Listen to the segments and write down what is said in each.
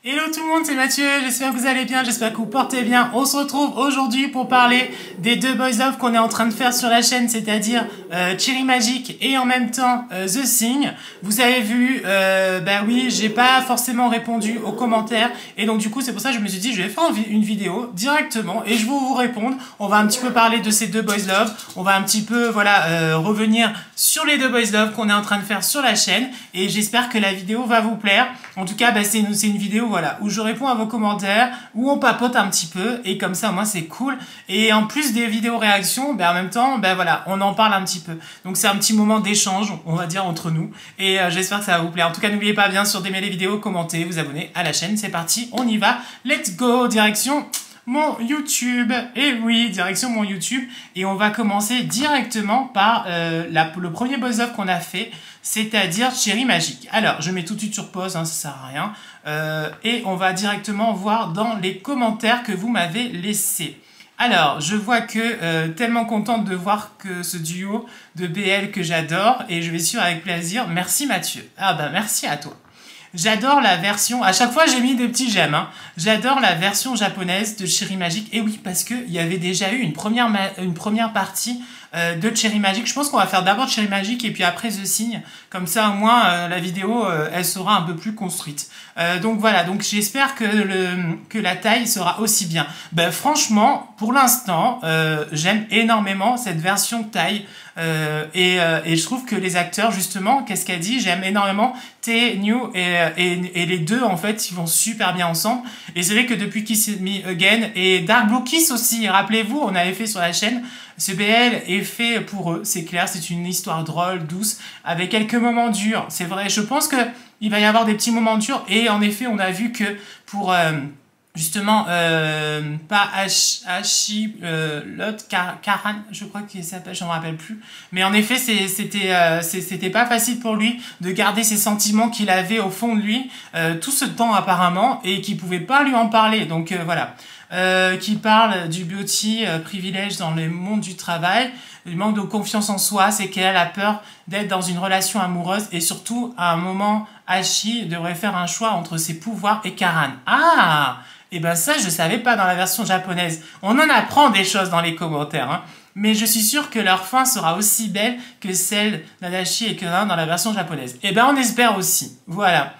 Hello tout le monde, c'est Mathieu, j'espère que vous allez bien, j'espère que vous portez bien. On se retrouve aujourd'hui pour parler des deux boys love qu'on est en train de faire sur la chaîne, c'est-à-dire Cherry Magic et en même temps The Thing. Vous avez vu, bah oui, j'ai pas forcément répondu aux commentaires et donc du coup c'est pour ça que je me suis dit je vais faire une vidéo directement et je vais vous répondre. On va un petit peu parler de ces deux boys love, on va un petit peu voilà revenir sur les deux boys love qu'on est en train de faire sur la chaîne et j'espère que la vidéo va vous plaire. En tout cas, bah, c'est une vidéo voilà, où je réponds à vos commentaires, où on papote un petit peu, et comme ça, moi, c'est cool. Et en plus des vidéos réactions, bah, en même temps, bah, voilà, on en parle un petit peu. Donc, c'est un petit moment d'échange, on va dire, entre nous. Et j'espère que ça va vous plaire. En tout cas, n'oubliez pas, bien sûr, d'aimer les vidéos, commenter, vous abonner à la chaîne. C'est parti, on y va. Let's go, direction mon YouTube. Et oui, direction mon YouTube. Et on va commencer directement par le premier boss off qu'on a fait, c'est-à-dire Cherry Magic. Alors, je mets tout de suite sur pause, hein, ça sert à rien. Et on va directement voir dans les commentaires que vous m'avez laissés. Alors, je vois que tellement contente de voir que ce duo de BL que j'adore et je vais suivre avec plaisir. Merci Mathieu. Ah bah merci à toi. J'adore la version, à chaque fois j'ai mis des petits j'aime, hein. J'adore la version japonaise de Cherry Magic. Et oui, parce qu'il y avait déjà eu une première partie de Cherry Magic. Je pense qu'on va faire d'abord Cherry Magic et puis après The Thing. Comme ça, au moins, la vidéo, elle sera un peu plus construite. Donc voilà, donc j'espère que la taille sera aussi bien. Ben, franchement, pour l'instant, j'aime énormément cette version taille. Et je trouve que les acteurs, justement, qu'est-ce qu'elle dit? J'aime énormément Tae, New et les deux, en fait, ils vont super bien ensemble. Et c'est vrai que depuis Kiss Me Again et Dark Blue Kiss aussi, rappelez-vous, on avait fait sur la chaîne, ce BL est fait pour eux, c'est clair, c'est une histoire drôle, douce, avec quelques moments durs. C'est vrai, je pense que il va y avoir des petits moments durs et en effet, on a vu que pour... justement, pas Hachi, l'autre, Karan, je crois qu'il s'appelle, je ne me rappelle plus. Mais en effet, c'était pas facile pour lui de garder ses sentiments qu'il avait au fond de lui tout ce temps apparemment et qu'il pouvait pas lui en parler. Donc voilà. Qui parle du beauty privilège dans le monde du travail, du manque de confiance en soi, c'est qu'elle a peur d'être dans une relation amoureuse et surtout à un moment, Hachi devrait faire un choix entre ses pouvoirs et Karan. Ah! Et ben ça, je savais pas dans la version japonaise. On en apprend des choses dans les commentaires, hein. Mais je suis sûre que leur fin sera aussi belle que celle d'Adachi et Karan dans la version japonaise. Et ben on espère aussi. Voilà.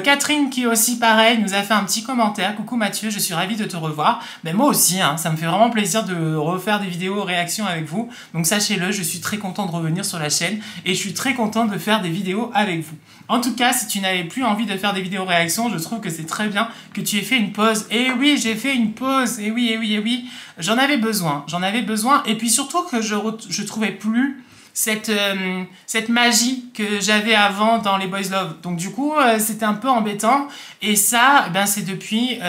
Catherine qui aussi pareil nous a fait un petit commentaire. Coucou Mathieu, je suis ravie de te revoir. Ben moi aussi, hein, ça me fait vraiment plaisir de refaire des vidéos réactions avec vous. Donc sachez-le, je suis très content de revenir sur la chaîne et je suis très content de faire des vidéos avec vous. En tout cas, si tu n'avais plus envie de faire des vidéos réactions, je trouve que c'est très bien que tu aies fait une pause. Et oui, j'ai fait une pause. Et oui, et oui, et oui. J'en avais besoin. J'en avais besoin. Et puis surtout que je trouvais plus cette magie que j'avais avant dans les Boys Love. Donc du coup, c'était un peu embêtant. Et ça, ben, c'est depuis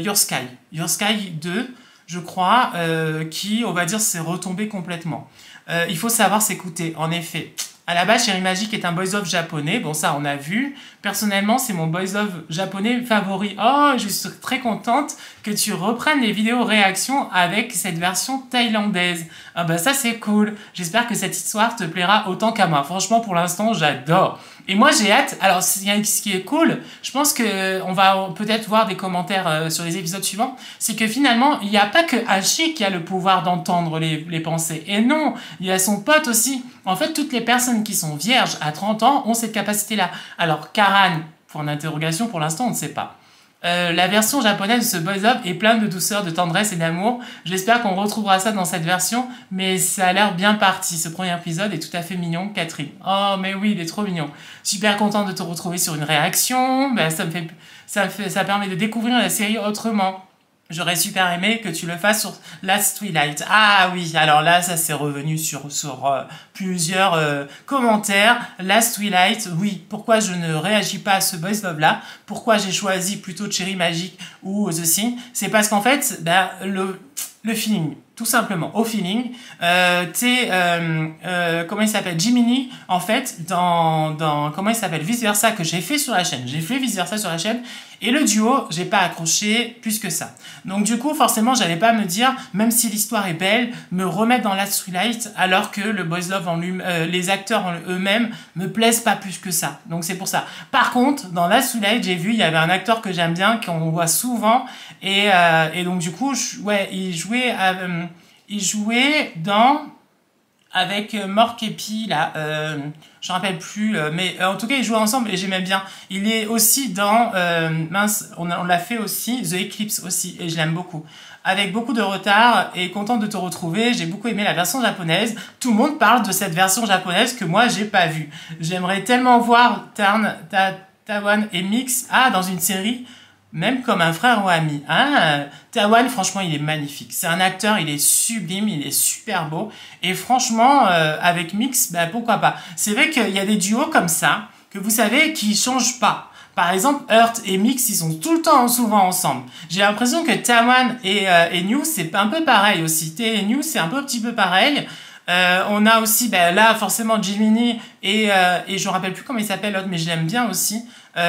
Your Sky. Your Sky 2, je crois, qui, on va dire, s'est retombé complètement. Il faut savoir s'écouter, en effet. À la base, Cherry Magic est un boys love japonais. Bon, ça, on a vu. Personnellement, c'est mon boys love japonais favori. Oh, je suis très contente que tu reprennes les vidéos réactions avec cette version thaïlandaise. Ah bah ça, c'est cool. J'espère que cette histoire te plaira autant qu'à moi. Franchement, pour l'instant, j'adore. Et moi, j'ai hâte. Alors, ce qui est cool, je pense que on va peut-être voir des commentaires sur les épisodes suivants, c'est que finalement, il n'y a pas que Hachi qui a le pouvoir d'entendre les pensées. Et non, il y a son pote aussi. En fait, toutes les personnes qui sont vierges à 30 ans ont cette capacité-là. Alors, Karan, pour l'interrogation, pour l'instant, on ne sait pas. La version japonaise de ce boys love est pleine de douceur, de tendresse et d'amour. J'espère qu'on retrouvera ça dans cette version, mais ça a l'air bien parti. Ce premier épisode est tout à fait mignon, Catherine. Oh, mais oui, il est trop mignon. Super contente de te retrouver sur une réaction. Ben, ça permet de découvrir la série autrement. J'aurais super aimé que tu le fasses sur Last Twilight. Ah oui, alors là, ça s'est revenu sur plusieurs commentaires. Last Twilight, oui, pourquoi je ne réagis pas à ce boys love là? Pourquoi j'ai choisi plutôt Cherry Magic ou The Thing? C'est parce qu'en fait, bah, le feeling, tout simplement, au feeling. Comment il s'appelle, Jiminy, en fait, comment il s'appelle, Vice Versa, que j'ai fait sur la chaîne. J'ai fait Vice Versa sur la chaîne, et le duo, j'ai pas accroché plus que ça. Donc du coup, forcément, j'allais pas me dire, même si l'histoire est belle, me remettre dans Last Twilight, alors que le Boys Love, les acteurs en eux-mêmes, me plaisent pas plus que ça. Donc c'est pour ça. Par contre, dans Last Twilight, j'ai vu, il y avait un acteur que j'aime bien, qu'on voit souvent, et donc du coup, ouais, il jouait dans avec Mork et Pi là, je me rappelle plus, mais en tout cas ils jouaient ensemble et j'aimais bien. Il est aussi dans mince, on l'a fait aussi, The Eclipse aussi, et je l'aime beaucoup. Avec beaucoup de retard et contente de te retrouver, j'ai beaucoup aimé la version japonaise. Tout le monde parle de cette version japonaise que moi j'ai pas vue. J'aimerais tellement voir Tawan et Mix dans une série. Même comme un frère ou ami. Tawan, franchement, il est magnifique. C'est un acteur, il est sublime, il est super beau. Et franchement, avec Mix, pourquoi pas. C'est vrai qu'il y a des duos comme ça, que vous savez, qui changent pas. Par exemple, Earth et Mix, ils sont tout le temps souvent ensemble. J'ai l'impression que Tawan et New, c'est un peu pareil aussi. T et New, c'est un petit peu pareil. On a aussi, là, forcément, Jiminy et je me rappelle plus comment il s'appelle l'autre, mais je l'aime bien aussi.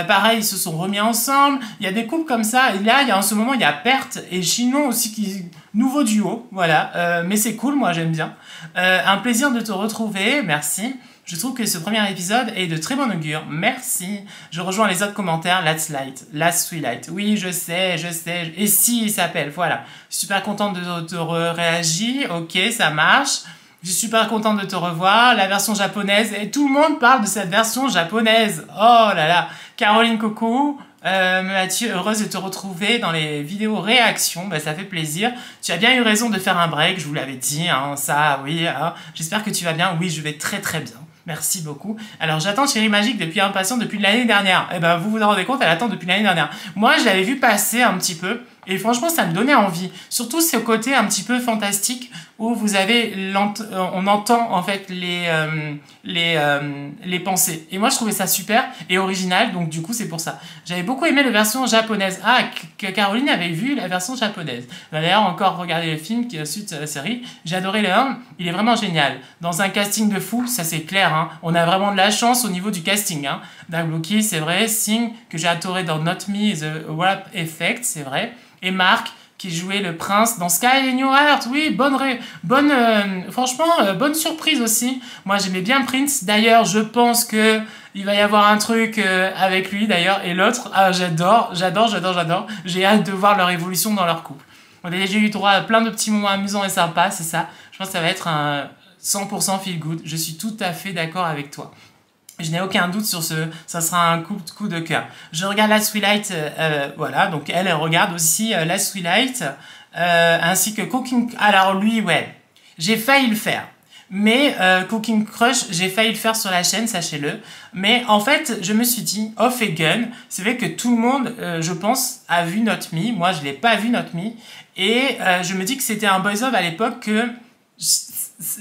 Pareil, ils se sont remis ensemble. Il y a des couples comme ça. Et là, en ce moment, il y a Perte et Chinon aussi, nouveau duo. Voilà. Mais c'est cool, moi, j'aime bien. Un plaisir de te retrouver. Merci. Je trouve que ce premier épisode est de très bon augure. Merci. Je rejoins les autres commentaires. Last Twilight. Oui, je sais. Et si, il s'appelle. Voilà. Je suis super contente de te réagir. Ok, ça marche. Je suis super contente de te revoir, la version japonaise, et tout le monde parle de cette version japonaise. Oh là là. Caroline, coucou. Mathieu, heureuse de te retrouver dans les vidéos réactions, ça fait plaisir. Tu as bien eu raison de faire un break, je vous l'avais dit, ça, oui. J'espère que tu vas bien. Oui, je vais très très bien. Merci beaucoup. Alors, j'attends Chérie Magique depuis impatient depuis l'année dernière. Vous vous en rendez compte, elle attend depuis l'année dernière. Moi, je l'avais vu passer un petit peu. Et franchement, ça me donnait envie. Surtout ce côté un petit peu fantastique où vous avez on entend en fait les pensées. Et moi, je trouvais ça super et original. Donc du coup, c'est pour ça. J'avais beaucoup aimé la version japonaise. Que Caroline avait vu la version japonaise. D'ailleurs, encore regarder le film qui est suite à la série. J'ai adoré le 1. Il est vraiment génial. Dans un casting de fou, ça c'est clair. On a vraiment de la chance au niveau du casting. Doug Loki, c'est vrai. Singh, que j'ai adoré dans Not Me, The Wrap Effect, c'est vrai. Et Mark, qui jouait le prince dans Sky et New Heart. Oui, franchement, bonne surprise aussi. Moi, j'aimais bien Prince. D'ailleurs, je pense que il va y avoir un truc avec lui, d'ailleurs. Et l'autre, j'adore. J'ai hâte de voir leur évolution dans leur couple. On a déjà eu droit à plein de petits moments amusants et sympas, c'est ça. Je pense que ça va être un 100% feel good. Je suis tout à fait d'accord avec toi. Je n'ai aucun doute sur ça sera un coup de cœur. Je regarde Last Twilight, voilà, donc elle regarde aussi Last Twilight, ainsi que Cooking... Alors lui, ouais, j'ai failli le faire. Mais Cooking Crush, j'ai failli le faire sur la chaîne, sachez-le. Mais en fait, je me suis dit, off et gun, c'est vrai que tout le monde, je pense, a vu Not Me. Moi, je l'ai pas vu Not Me. Et je me dis que c'était un boys love à l'époque que...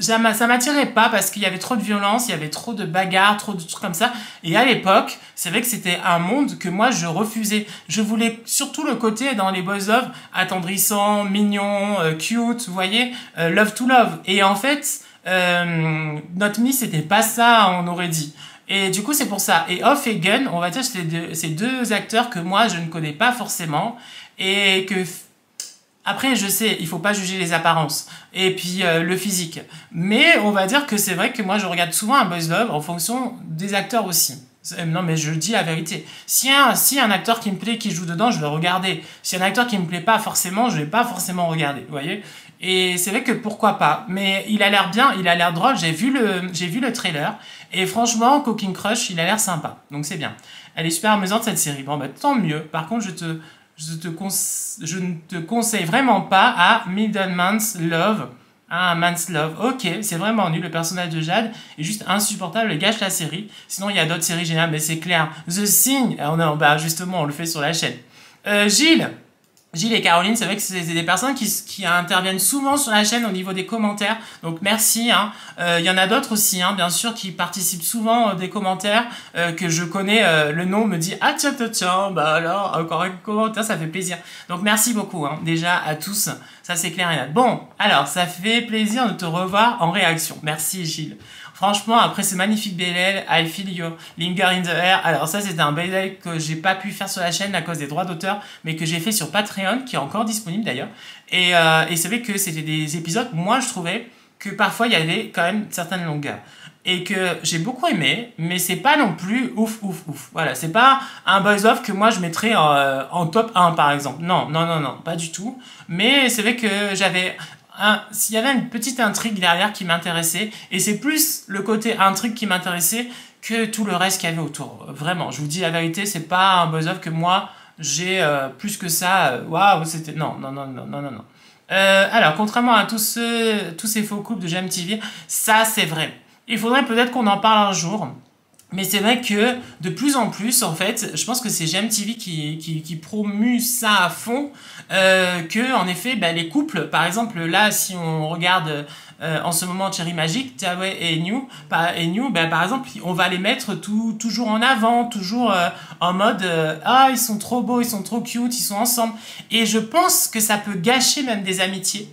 ça m'attirait pas parce qu'il y avait trop de violence, il y avait trop de bagarres, trop de trucs comme ça. Et à l'époque, c'est vrai que c'était un monde que moi je refusais. Je voulais surtout le côté dans les boys love attendrissant, mignon, cute, vous voyez, love to love. Et en fait, Not Me, c'était pas ça, on aurait dit. Et du coup, c'est pour ça. Et Off et Gun, on va dire, c'est deux acteurs que moi je ne connais pas forcément et que après, je sais, il faut pas juger les apparences et puis le physique. Mais on va dire que c'est vrai que moi, je regarde souvent un boys love en fonction des acteurs aussi. Non, mais je dis la vérité. Si un acteur qui me plaît, qui joue dedans, je vais regarder. Si un acteur qui me plaît pas forcément, je vais pas forcément regarder. Vous voyez? Et c'est vrai que pourquoi pas. Mais il a l'air bien, il a l'air drôle. J'ai vu le trailer. Et franchement, Cooking Crush, il a l'air sympa. Donc c'est bien. Elle est super amusante cette série. Bon, tant mieux. Par contre, je ne te conseille vraiment pas à Middleman's Love. Man's Love. Ok, c'est vraiment nul. Le personnage de Jade est juste insupportable. Il gâche la série. Sinon, il y a d'autres séries géniales, mais c'est clair. The Thing. Alors non, justement, on le fait sur la chaîne. Gilles, Gilles et Caroline, c'est vrai que c'est des personnes qui interviennent souvent sur la chaîne au niveau des commentaires. Donc merci. Hein. Y en a d'autres aussi, hein, bien sûr, qui participent souvent des commentaires que je connais. Le nom me dit ah tiens, bah alors encore un commentaire, ça fait plaisir. Donc merci beaucoup, hein, déjà à tous. Ça c'est clair et net. Bon, alors ça fait plaisir de te revoir en réaction. Merci Gilles. Franchement, après ce magnifique BLL, I Feel You, Linger in the Air. Alors ça, c'était un BLL que j'ai pas pu faire sur la chaîne à cause des droits d'auteur, mais que j'ai fait sur Patreon, qui est encore disponible d'ailleurs. Et c'est vrai que c'était des épisodes, moi je trouvais que parfois il y avait quand même certaines longueurs. Et que j'ai beaucoup aimé, mais c'est pas non plus ouf. Voilà, c'est pas un boys love que moi je mettrais en top 1 par exemple. Non, pas du tout. Mais c'est vrai que j'avais... s'il y avait une petite intrigue derrière qui m'intéressait, et c'est plus le côté intrigue qui m'intéressait que tout le reste qu'il y avait autour. Vraiment, je vous dis la vérité, c'est pas un buzz-off que moi j'ai plus que ça. Waouh, c'était non. Alors, contrairement à tous ces faux couples de GMTV, ça c'est vrai. Il faudrait peut-être qu'on en parle un jour. Mais c'est vrai que de plus en plus, en fait, je pense que c'est GMTV qui promue ça à fond, que en effet, bah, les couples, par exemple, là, si on regarde en ce moment Cherry Magic, Taewei et New, bah, par exemple, on va les mettre toujours en avant, toujours en mode ah, ils sont trop beaux, ils sont trop cute, ils sont ensemble. Et je pense que ça peut gâcher même des amitiés.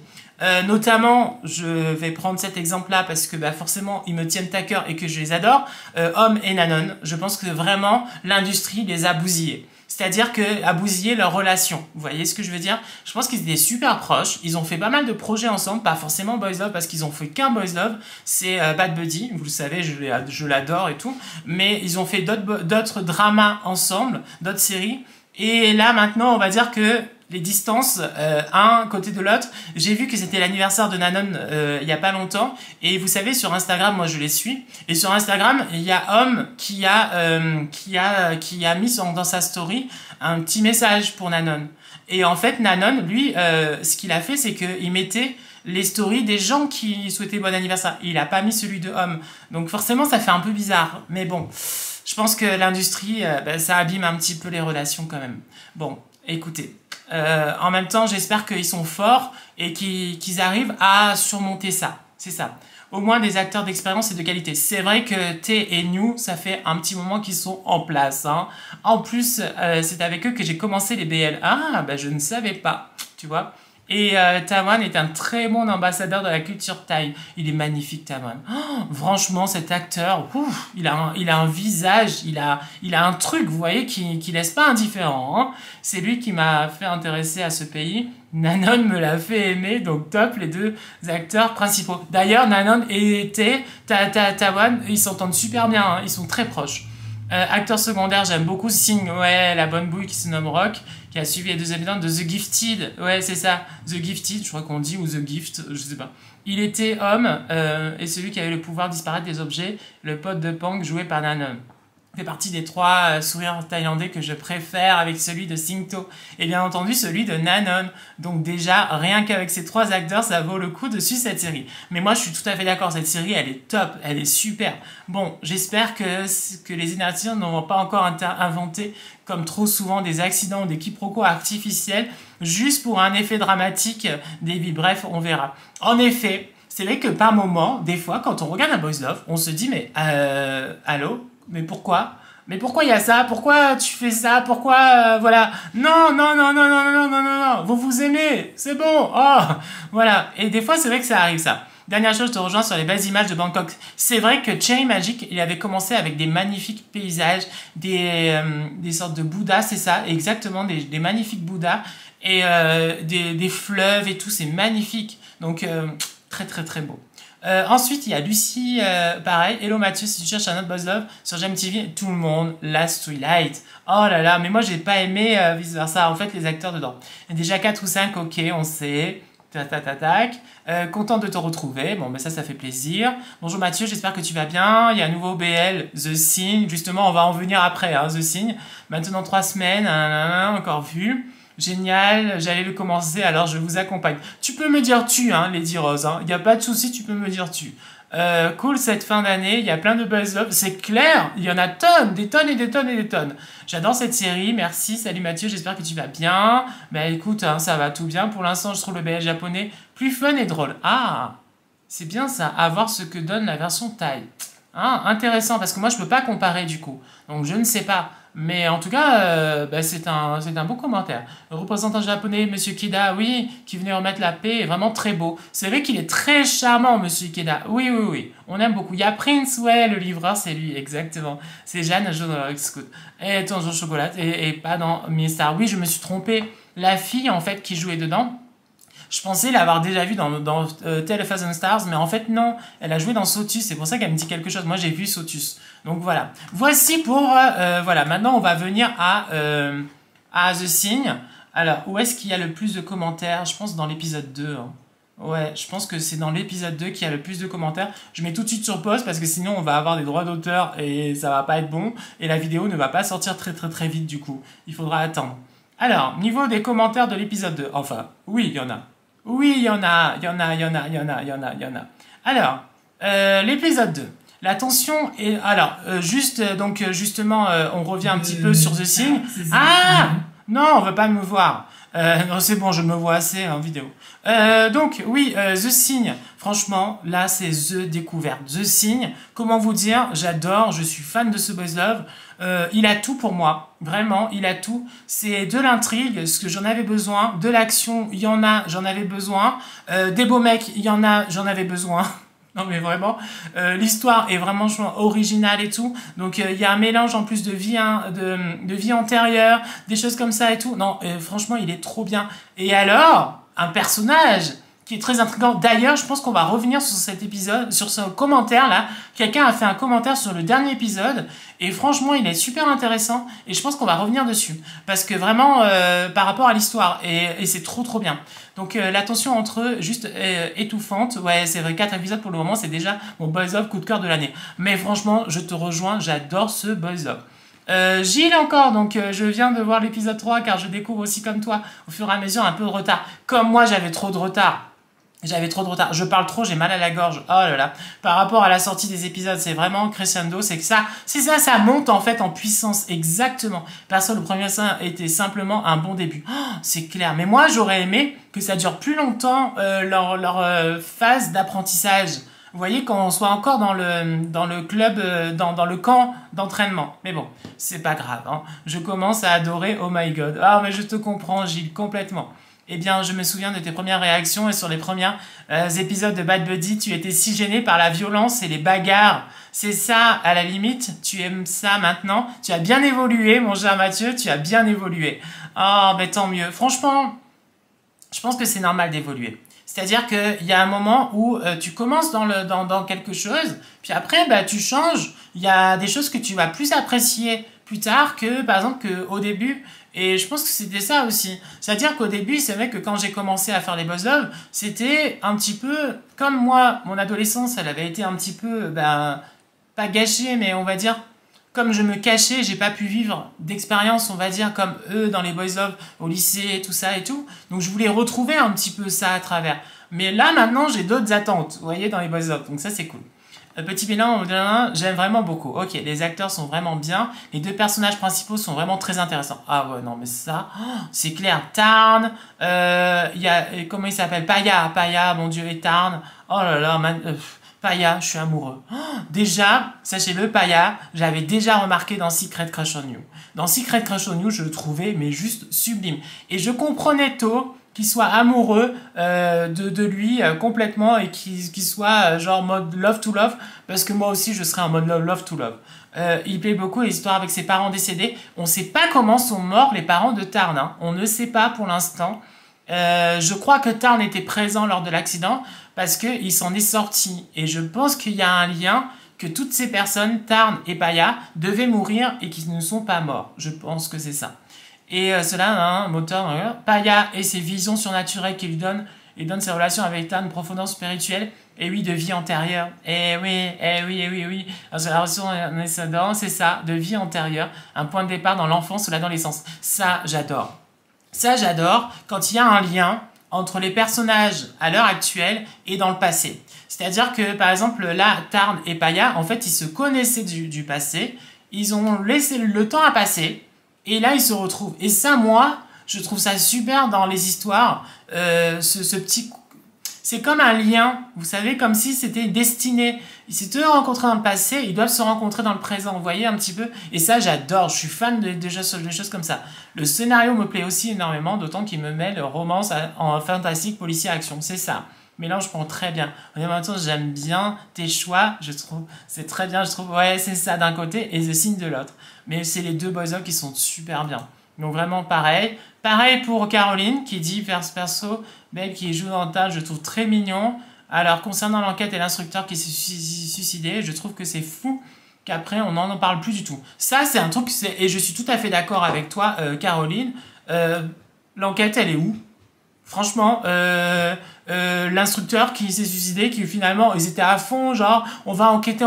Notamment, je vais prendre cet exemple-là parce que bah, forcément, ils me tiennent à cœur et que je les adore. Homme et Nanon, je pense que vraiment, l'industrie les a bousillés. C'est-à-dire a bousillé leur relation. Vous voyez ce que je veux dire? Je pense qu'ils étaient super proches. Ils ont fait pas mal de projets ensemble. Pas forcément Boys Love parce qu'ils ont fait qu'un Boys Love. C'est Bad Buddy. Vous le savez, je l'adore et tout. Mais ils ont fait d'autres dramas ensemble, d'autres séries. Et là, maintenant, on va dire que les distances, un côté de l'autre. J'ai vu que c'était l'anniversaire de Nanon il y a pas longtemps. Et vous savez, sur Instagram, moi je les suis. Et sur Instagram, il y a Homme qui a mis dans sa story un petit message pour Nanon. Et en fait, Nanon, lui, ce qu'il a fait, c'est qu'il mettait les stories des gens qui souhaitaient bon anniversaire. Il a pas mis celui de Homme. Donc forcément, ça fait un peu bizarre. Mais bon, je pense que l'industrie, ça abîme un petit peu les relations quand même. Bon, écoutez. En même temps, j'espère qu'ils sont forts et qu'ils arrivent à surmonter ça. C'est ça. Au moins des acteurs d'expérience et de qualité. C'est vrai que T et New, ça fait un petit moment qu'ils sont en place. Hein. En plus, c'est avec eux que j'ai commencé les BL. Ah, bah je ne savais pas, tu vois. Et Taewan est un très bon ambassadeur de la culture thaï. Il est magnifique, Taewan. Oh, franchement, cet acteur, ouf, il a un visage, il a un truc, vous voyez, qui laisse pas indifférent. Hein. C'est lui qui m'a fait intéresser à ce pays. Nanon me l'a fait aimer, donc top, les deux acteurs principaux. D'ailleurs, Nanon et Taewan, ils s'entendent super bien, hein, ils sont très proches. Acteur secondaire, j'aime beaucoup Sing, ouais, la bonne bouille qui se nomme Rock, qui a suivi les deux épisodes de The Gifted, ouais, c'est ça, The Gifted, je crois qu'on dit, ou The Gift, je sais pas. Il était homme, et celui qui avait le pouvoir de disparaître des objets, le pote de Pang joué par Nanon. Fait partie des trois sourires thaïlandais que je préfère avec celui de Singto et bien entendu celui de Nanon. Donc déjà, rien qu'avec ces trois acteurs, ça vaut le coup de suivre cette série. Mais moi, je suis tout à fait d'accord, cette série, elle est top, elle est super. Bon, j'espère que les énergies n'auront pas encore inventé, comme trop souvent, des accidents ou des quiproquos artificiels, juste pour un effet dramatique des vies. Bref, on verra. En effet, c'est vrai que par moment, des fois, quand on regarde un Boys Love, on se dit, mais allô? Mais pourquoi? Mais pourquoi il y a ça? Pourquoi tu fais ça? Pourquoi voilà? Non, vous vous aimez, c'est bon. Oh, voilà. Et des fois, c'est vrai que ça arrive ça. Dernière chose, je te rejoins sur les belles images de Bangkok. C'est vrai que Cherry Magic, il avait commencé avec des magnifiques paysages, des sortes de Bouddhas, c'est ça, exactement, des magnifiques Bouddhas et des fleuves et tout, c'est magnifique. Donc très beau. Ensuite, il y a Lucie, pareil. Hello Mathieu, si tu cherches un autre Boys Love sur GMTV, tout le monde, Last Twilight. Oh là là, mais moi j'ai pas aimé vice versa. En fait, les acteurs dedans. Il y a déjà 4 ou 5, ok, on sait. Tac. Content de te retrouver. Bon, ben ça fait plaisir. Bonjour Mathieu, j'espère que tu vas bien. Il y a un nouveau BL, The Sign. Justement, on va en venir après, hein, The Sign. Maintenant 3 semaines, encore vu. Génial, j'allais le commencer, alors je vous accompagne. Tu peux me dire tu, hein, Lady Rose, hein. Il n'y a pas de souci, tu peux me dire tu. Cool cette fin d'année, il y a plein de buzz love, c'est clair, il y en a tonnes, des tonnes et des tonnes et des tonnes. J'adore cette série, merci, salut Mathieu, j'espère que tu vas bien. Bah écoute, hein, ça va tout bien, pour l'instant je trouve le BL japonais plus fun et drôle. Ah, c'est bien ça, à voir ce que donne la version Thaï. Ah, intéressant, parce que moi je peux pas comparer du coup, donc je ne sais pas. Mais en tout cas, bah, c'est un beau commentaire. Le représentant japonais, Monsieur Kida, oui, qui venait remettre la paix, est vraiment très beau. C'est vrai qu'il est très charmant, Monsieur Kida. Oui, oui, oui, on aime beaucoup. Il y a Prince, ouais, le livreur, c'est lui, exactement. C'est Jeanne, joue dans Scoot. Et Tonjon Chocolat, et pas dans Star. Oui, je me suis trompé. La fille, en fait, qui jouait dedans, je pensais l'avoir déjà vue dans Tale of Thousand Stars, mais en fait non, elle a joué dans Sotus, c'est pour ça qu'elle me dit quelque chose. Moi j'ai vu Sotus. Donc voilà. Voici pour... voilà, maintenant on va venir à The Thing. Alors, où est-ce qu'il y a le plus de commentaires? Je pense dans l'épisode 2. Hein. Ouais, je pense que c'est dans l'épisode 2 qu'il y a le plus de commentaires. Je mets tout de suite sur pause parce que sinon on va avoir des droits d'auteur et ça va pas être bon. Et la vidéo ne va pas sortir très très très vite du coup. Il faudra attendre. Alors, niveau des commentaires de l'épisode 2. Enfin, oui, il y en a. Oui, il y en a. Alors, l'épisode 2. La tension est... Alors, justement, on revient un petit peu sur The Thing. Ah non, on veut pas me voir. Non, c'est bon, je me vois assez en vidéo. Donc, oui, The Thing, franchement, là, c'est The découverte. The Thing, comment vous dire, j'adore, je suis fan de ce boys love. Il a tout pour moi, vraiment, il a tout. C'est de l'intrigue, ce que j'en avais besoin, de l'action, il y en a, j'en avais besoin, des beaux mecs, il y en a, j'en avais besoin. Non mais vraiment, l'histoire est vraiment originale et tout. Donc il y a un mélange en plus de vie, hein, de vie antérieure, des choses comme ça et tout. Non, franchement, il est trop bien. Et alors, un personnage qui est très intriguant. D'ailleurs, je pense qu'on va revenir sur cet épisode, sur ce commentaire-là. Quelqu'un a fait un commentaire sur le dernier épisode, et franchement, il est super intéressant, et je pense qu'on va revenir dessus. Parce que vraiment, par rapport à l'histoire, et c'est trop trop bien. Donc la tension entre eux, juste étouffante. Ouais, c'est vrai, 4 épisodes pour le moment, c'est déjà mon boys love coup de cœur de l'année. Mais franchement, je te rejoins, j'adore ce boys love. Gilles encore, donc je viens de voir l'épisode 3 car je découvre aussi comme toi, au fur et à mesure, un peu de retard. Comme moi, j'avais trop de retard. Je parle trop, j'ai mal à la gorge. Oh là là. Par rapport à la sortie des épisodes, c'est vraiment crescendo, c'est ça, ça monte en fait en puissance, exactement. Parce que le premier sein était simplement un bon début. Oh, c'est clair. Mais moi, j'aurais aimé que ça dure plus longtemps, leur phase d'apprentissage. Vous voyez, quand on soit encore dans le club, dans le camp d'entraînement. Mais bon, c'est pas grave, hein. Je commence à adorer Oh My God. Ah, mais je te comprends, Gilles, complètement. Eh bien, je me souviens de tes premières réactions et sur les premiers épisodes de Bad Buddy, tu étais si gêné par la violence et les bagarres. C'est ça, à la limite, tu aimes ça maintenant. Tu as bien évolué, mon cher Mathieu, tu as bien évolué. Oh, mais tant mieux. Franchement, je pense que c'est normal d'évoluer. C'est-à-dire qu'il y a un moment où tu commences dans quelque chose, puis après, bah, tu changes. Il y a des choses que tu vas plus apprécier plus tard que, par exemple, qu'au début. Et je pense que c'était ça aussi. C'est-à-dire qu'au début, c'est vrai que quand j'ai commencé à faire les boss love, c'était un petit peu comme moi. Mon adolescence, elle avait été un petit peu, ben, pas gâchée, mais on va dire, comme je me cachais, j'ai pas pu vivre d'expérience, on va dire, comme eux dans les boys love, au lycée, tout ça et tout. Donc je voulais retrouver un petit peu ça à travers. Mais là, maintenant, j'ai d'autres attentes, vous voyez, dans les boys love. Donc ça, c'est cool. Petit bilan, j'aime vraiment beaucoup. Ok, les acteurs sont vraiment bien. Les deux personnages principaux sont vraiment très intéressants. Ah ouais, non, mais ça, c'est clair. Tarn, il y a, comment il s'appelle? Paya, mon Dieu, et Tarn. Oh là là, Paya, je suis amoureux. Déjà, sachez-le, Paya, j'avais déjà remarqué dans Secret Crush on You. Dans Secret Crush on You, je le trouvais, mais juste sublime. Et je comprenais tôt qu'il soit amoureux de lui complètement et qu'il soit genre mode love to love, parce que moi aussi je serais en mode love to love. Il plaît beaucoup l'histoire avec ses parents décédés. On ne sait pas comment sont morts les parents de Tarn, hein. On ne sait pas pour l'instant. Je crois que Tarn était présent lors de l'accident parce qu'il s'en est sorti. Et je pense qu'il y a un lien que toutes ces personnes, Tarn et Paya, devaient mourir et qu'ils ne sont pas morts. Je pense que c'est ça. Et cela a un moteur, Paya et ses visions surnaturelles qu'il lui donne, il donne ses relations avec Tarn, profondément spirituelle, et oui, de vie antérieure. Eh oui. Alors, la relation, c'est ça, de vie antérieure, un point de départ dans l'enfance ou l'adolescence. Ça, j'adore. Ça, j'adore quand il y a un lien entre les personnages à l'heure actuelle et dans le passé. C'est-à-dire que, par exemple, là, Tarn et Paya, en fait, ils se connaissaient du passé, ils ont laissé le temps à passer, et là, ils se retrouvent. Et ça, moi, je trouve ça super dans les histoires, ce petit... C'est comme un lien, vous savez, comme si c'était destiné. Ils s'étaient rencontrés dans le passé, ils doivent se rencontrer dans le présent, vous voyez un petit peu. Et ça, j'adore, je suis fan de choses comme ça. Le scénario me plaît aussi énormément, d'autant qu'il me mêle romance en fantastique, policier, action, c'est ça. Mélange, je prends très bien. En même temps, j'aime bien tes choix, je trouve, c'est très bien, je trouve, ouais, c'est ça d'un côté et The Signe de l'autre. Mais c'est les deux boys qui sont super bien. Donc vraiment pareil. Pareil pour Caroline qui dit perso, Babe qui joue dans le tas, je trouve très mignon. Alors concernant l'enquête et l'instructeur qui s'est suicidé, je trouve que c'est fou qu'après on n'en parle plus du tout. Ça c'est un truc, et je suis tout à fait d'accord avec toi Caroline. L'enquête elle est où? Franchement, l'instructeur qui s'est suicidé, qui finalement, ils étaient à fond, genre, on va enquêter,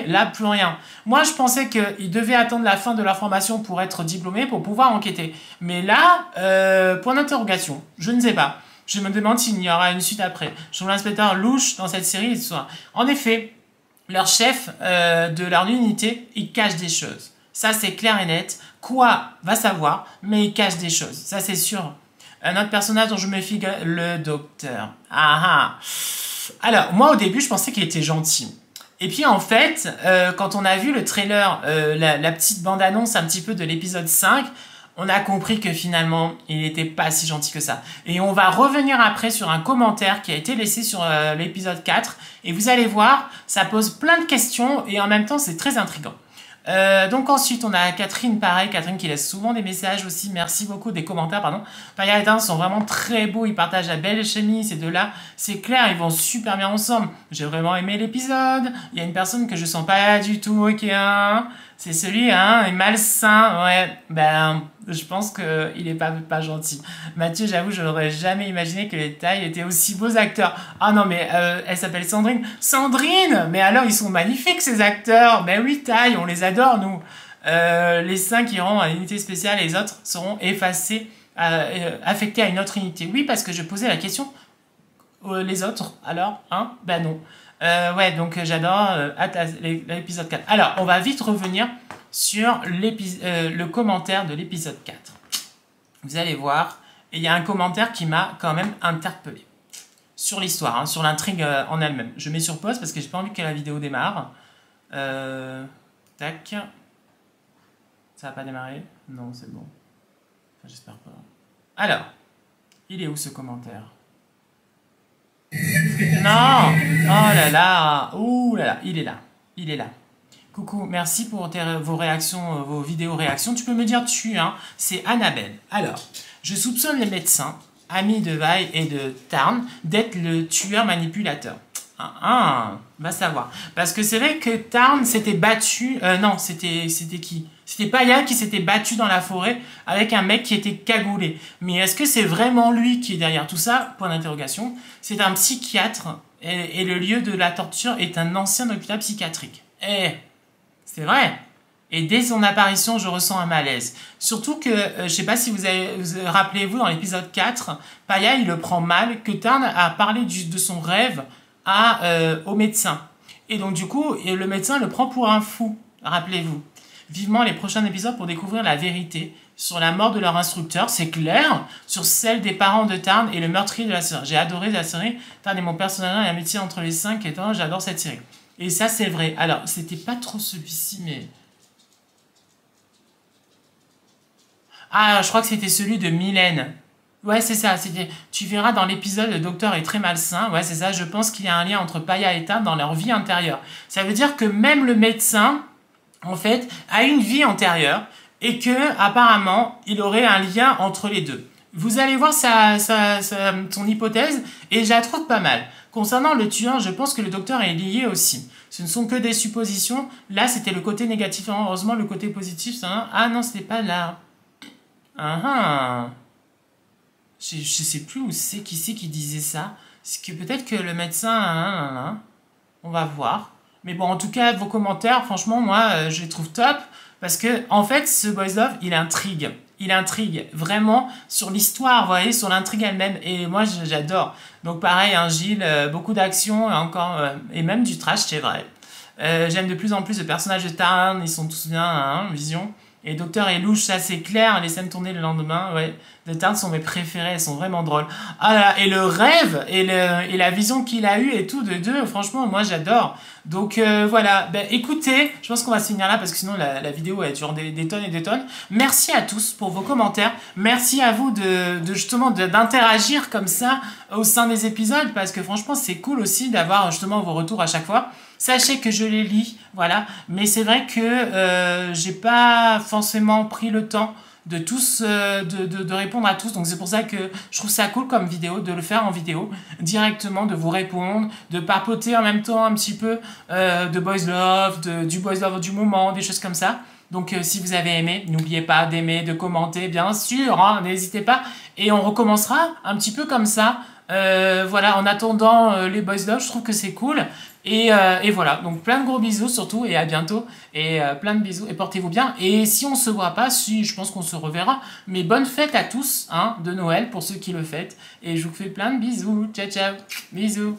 là, plus rien. Moi, je pensais qu'ils devaient attendre la fin de leur formation pour être diplômés, pour pouvoir enquêter. Mais là, point d'interrogation, je ne sais pas. Je me demande s'il y aura une suite après. Je trouve l'inspecteur louche dans cette série. En effet, leur chef de leur unité, il cache des choses. Ça, c'est clair et net. Quoi, va savoir, mais il cache des choses. Ça, c'est sûr. Un autre personnage dont je me fie, le docteur. Ah ah. Alors, moi, au début, je pensais qu'il était gentil. Et puis, en fait, quand on a vu le trailer, la petite bande-annonce un petit peu de l'épisode 5, on a compris que finalement, il n'était pas si gentil que ça. Et on va revenir après sur un commentaire qui a été laissé sur l'épisode 4. Et vous allez voir, ça pose plein de questions et en même temps, c'est très intriguant. Donc ensuite on a Catherine, pareil, Catherine qui laisse souvent des messages aussi, merci beaucoup, des commentaires, pardon. Paya et Tarn sont vraiment très beaux, ils partagent la belle chimie, ces deux-là, c'est clair, ils vont super bien ensemble. J'ai vraiment aimé l'épisode, il y a une personne que je sens pas du tout, ok, hein. C'est celui, hein, malsain, ouais, ben, je pense qu'il est pas gentil. Mathieu, j'avoue, je n'aurais jamais imaginé que les Tailles étaient aussi beaux acteurs. Ah non, mais elle s'appelle Sandrine. Sandrine! Mais alors, ils sont magnifiques, ces acteurs. Ben oui, Taille, on les adore, nous. Les 5 iront à l'unité spéciale et les autres seront effacés, affectés à une autre unité. Oui, parce que je posais la question, les autres, alors, hein? Ben non. Ouais, donc j'adore l'épisode 4. Alors, on va vite revenir sur le commentaire de l'épisode 4. Vous allez voir, et il y a un commentaire qui m'a quand même interpellé. Sur l'histoire, hein, sur l'intrigue en elle-même. Je mets sur pause parce que j'ai pas envie que la vidéo démarre. Tac. Ça va pas démarrer? Non, c'est bon. Enfin, j'espère pas. Alors, il est où ce commentaire? Non! Oh là là! Ouh là là! Il est là. Il est là. Coucou, merci pour vos réactions, vos vidéos réactions. Tu peux me dire tu, hein? C'est Annabelle. Alors, je soupçonne les médecins, amis de Vi et de Tarn, d'être le tueur manipulateur. Va savoir. Parce que c'est vrai que Tarn s'était battu... non, c'était qui? C'était Paya qui s'était battu dans la forêt avec un mec qui était cagoulé. Mais est-ce que c'est vraiment lui qui est derrière tout ça? Point d'interrogation. C'est un psychiatre et le lieu de la torture est un ancien hôpital psychiatrique. C'est vrai. Et dès son apparition, je ressens un malaise. Surtout que, je sais pas si vous rappelez-vous, dans l'épisode 4, Paya, il le prend mal, que Tarn a parlé de son rêve au médecin. Et donc, du coup, le médecin le prend pour un fou, rappelez-vous. Vivement les prochains épisodes pour découvrir la vérité sur la mort de leur instructeur, c'est clair, sur celle des parents de Tarn et le meurtrier de la série. J'ai adoré la série, Tarn est mon personnage et l'amitié entre les 5 et tant, j'adore cette série. Et ça, c'est vrai. Alors, c'était pas trop celui-ci, mais... Ah, je crois que c'était celui de Mylène. Ouais, c'est ça. Tu verras dans l'épisode, le docteur est très malsain. Ouais, c'est ça. Je pense qu'il y a un lien entre Paya et Tarn dans leur vie intérieure. Ça veut dire que même le médecin, en fait, a une vie antérieure et que apparemment, il aurait un lien entre les deux. Vous allez voir son hypothèse et je la trouve pas mal. Concernant le tueur, je pense que le docteur est lié aussi. Ce ne sont que des suppositions. Là, c'était le côté négatif. Heureusement, le côté positif, ça... Ah non, c'était pas là. Je sais plus où c'est qui disait ça. C'est que peut-être que le médecin... On va voir. Mais bon, en tout cas, vos commentaires, franchement, moi, je les trouve top. Parce que, en fait, ce Boys Love, il intrigue. il intrigue vraiment sur l'histoire, vous voyez, sur l'intrigue elle-même. Et moi, j'adore. Donc pareil, hein, Gilles, beaucoup d'action et même du trash, c'est vrai. J'aime de plus en plus le personnage de Taran, ils sont tous bien, hein, Vision. Et Docteur et Louche, ça c'est clair, les scènes tournées le lendemain, ouais. De Taran sont mes préférées, elles sont vraiment drôles. Ah là, et le rêve, et la vision qu'il a eue et tout de deux, franchement, moi j'adore. Donc voilà, ben, écoutez, je pense qu'on va se finir là parce que sinon la vidéo elle dure des tonnes et des tonnes. Merci à tous pour vos commentaires. Merci à vous justement d'interagir comme ça au sein des épisodes parce que franchement c'est cool aussi d'avoir justement vos retours à chaque fois. Sachez que je les lis, voilà, mais c'est vrai que j'ai pas forcément pris le temps de tous de répondre à tous, donc c'est pour ça que je trouve ça cool comme vidéo, de le faire en vidéo directement, de vous répondre, de papoter en même temps un petit peu de Boys Love, du Boys Love du moment, des choses comme ça. Donc si vous avez aimé, n'oubliez pas d'aimer, de commenter, bien sûr, hein, n'hésitez pas, et on recommencera un petit peu comme ça. Voilà, en attendant les Boys Love, je trouve que c'est cool. Et voilà, donc plein de gros bisous surtout, et à bientôt, et plein de bisous, et portez-vous bien. Et si on se voit pas, si, je pense qu'on se reverra, mais bonne fête à tous, hein, de Noël, pour ceux qui le fêtent, et je vous fais plein de bisous, ciao ciao, bisous.